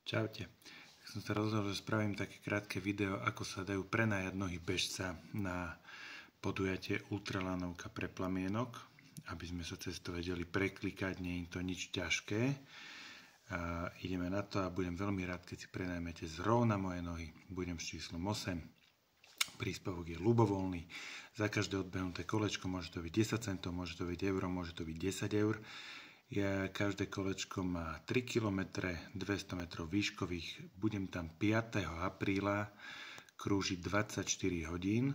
Čaute. Som sa rozhodol, že spravím také krátke video, ako sa dajú prenajať nohy bežca na podujatie ultralanovka pre plamienok, aby sme sa cez to vedeli preklikať, nie je to nič ťažké. Ideme na to a budem veľmi rád, keď si prenajmete zrovna moje nohy. Budem s číslom 8. Príspevok je ľubovoľný. Za každé odbehnuté kolečko môže to byť 10 centov, môže to byť euro, môže to byť 10 eur. Každé kolečko má 3 km, 200 metrov výškových. Budem tam 5. apríla krúžiť 24 hodín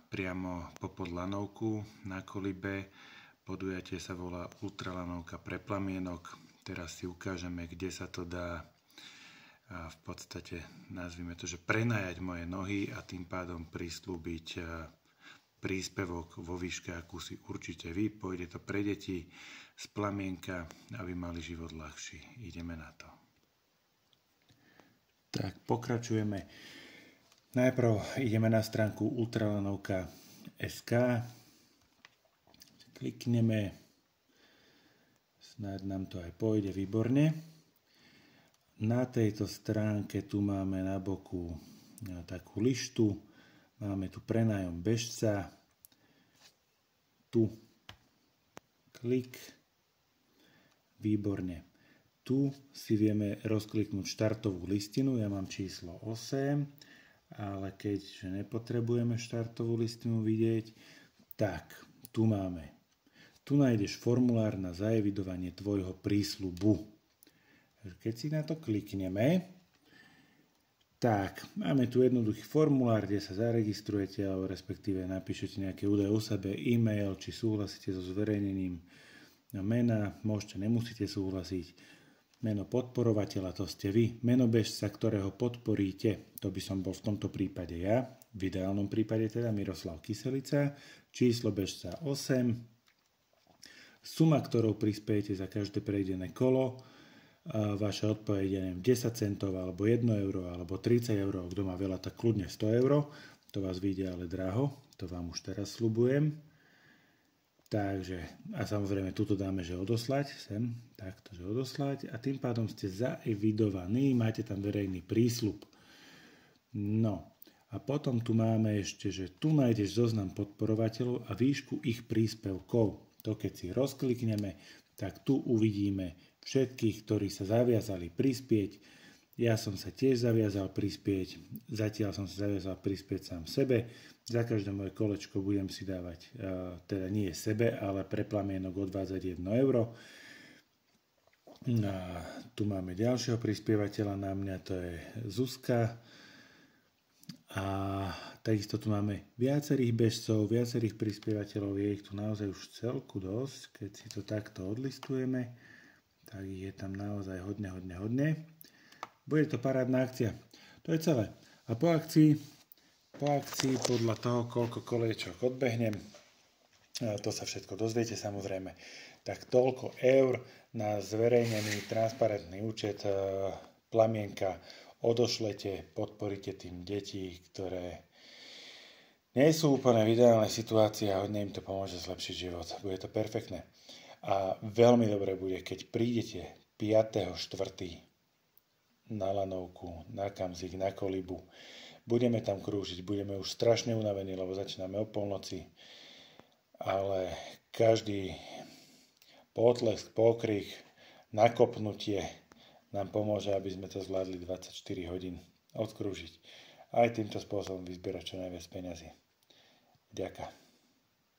priamo popod lanovku na Kolibe. Podujatie sa volá ultralanovka pre plamienok. Teraz si ukážeme, kde sa to dá v podstate, nazvime to, že prenajať moje nohy a tým pádom prislúbiť príspevok vo výške, akú si určite vy. Pôjde to pre deti z plamienka, aby mali život ľahší. Ideme na to. Tak, pokračujeme. Najprv ideme na stránku ultralanovka.sk. Klikneme. Snáď nám to aj pôjde výborne. Na tejto stránke tu máme na boku takú lištu. Máme tu prenájom bežca, tu klik, výborne. Tu si vieme rozkliknúť štartovú listinu, ja mám číslo 8, ale keďže nepotrebujeme štartovú listinu vidieť, tak tu máme. Tu nájdeš formulár na zaevidovanie tvojho prísľubu. Keď si na to klikneme, tak, máme tu jednoduchý formulár, kde sa zaregistrujete, alebo respektíve napíšete nejaké údaje o sebe, e-mail, či súhlasíte so zverejnením mena, môžete, nemusíte súhlasiť. Meno podporovateľa, to ste vy. Meno bežca, ktorého podporíte, to by som bol v tomto prípade ja, v ideálnom prípade teda Miroslav Kyselica, číslo bežca 8, suma, ktorou prispiejete za každé prejdené kolo, vaša odpoveď je 10 centov, alebo 1 euro, alebo 30 eur. Kto má veľa, tak kľudne 100 eur. To vás vyjde ale draho, to vám už teraz sľubujem. Takže, a samozrejme, tuto dáme, že odoslať, sem, takto, že odoslať. A tým pádom ste zaevidovaní, máte tam verejný prísľub. No, a potom tu máme ešte, že tu nájdeš zoznam podporovateľov a výšku ich príspevkov. To keď si rozklikneme, tak tu uvidíme všetkých, ktorí sa zaviazali prispieť. Ja som sa tiež zaviazal prispieť, zatiaľ som sa zaviazal prispieť sám sebe. Za každé moje kolečko budem si dávať, teda nie sebe, ale pre plamienok odvádzať 1 euro. A tu máme ďalšieho prispievateľa na mňa, to je Zuzka. A takisto tu máme viacerých bežcov, viacerých prispievateľov, je ich tu naozaj už celku dosť, keď si to takto odlistujeme, tak je tam naozaj hodne. Bude to parádna akcia. To je celé. A po akcii podľa toho, koľko koliečok odbehnem, to sa všetko dozviete samozrejme, tak toľko eur na zverejnený transparentný účet plamienka odošlete, podporíte tým deti, ktoré nie sú úplne v ideálnej situácii a hodne im to pomôže zlepšiť život. Bude to perfektné. A veľmi dobre bude, keď prídete 5.4. na lanovku, na Kamzik, na Kolibu. Budeme tam krúžiť, budeme už strašne unavení, lebo začíname o polnoci. Ale každý potlesk, pokrik, nakopnutie nám pomôže, aby sme to zvládli 24 hodín odkrúžiť. Aj týmto spôsobom vyzbierať čo najviac peňazí. Ďakujem.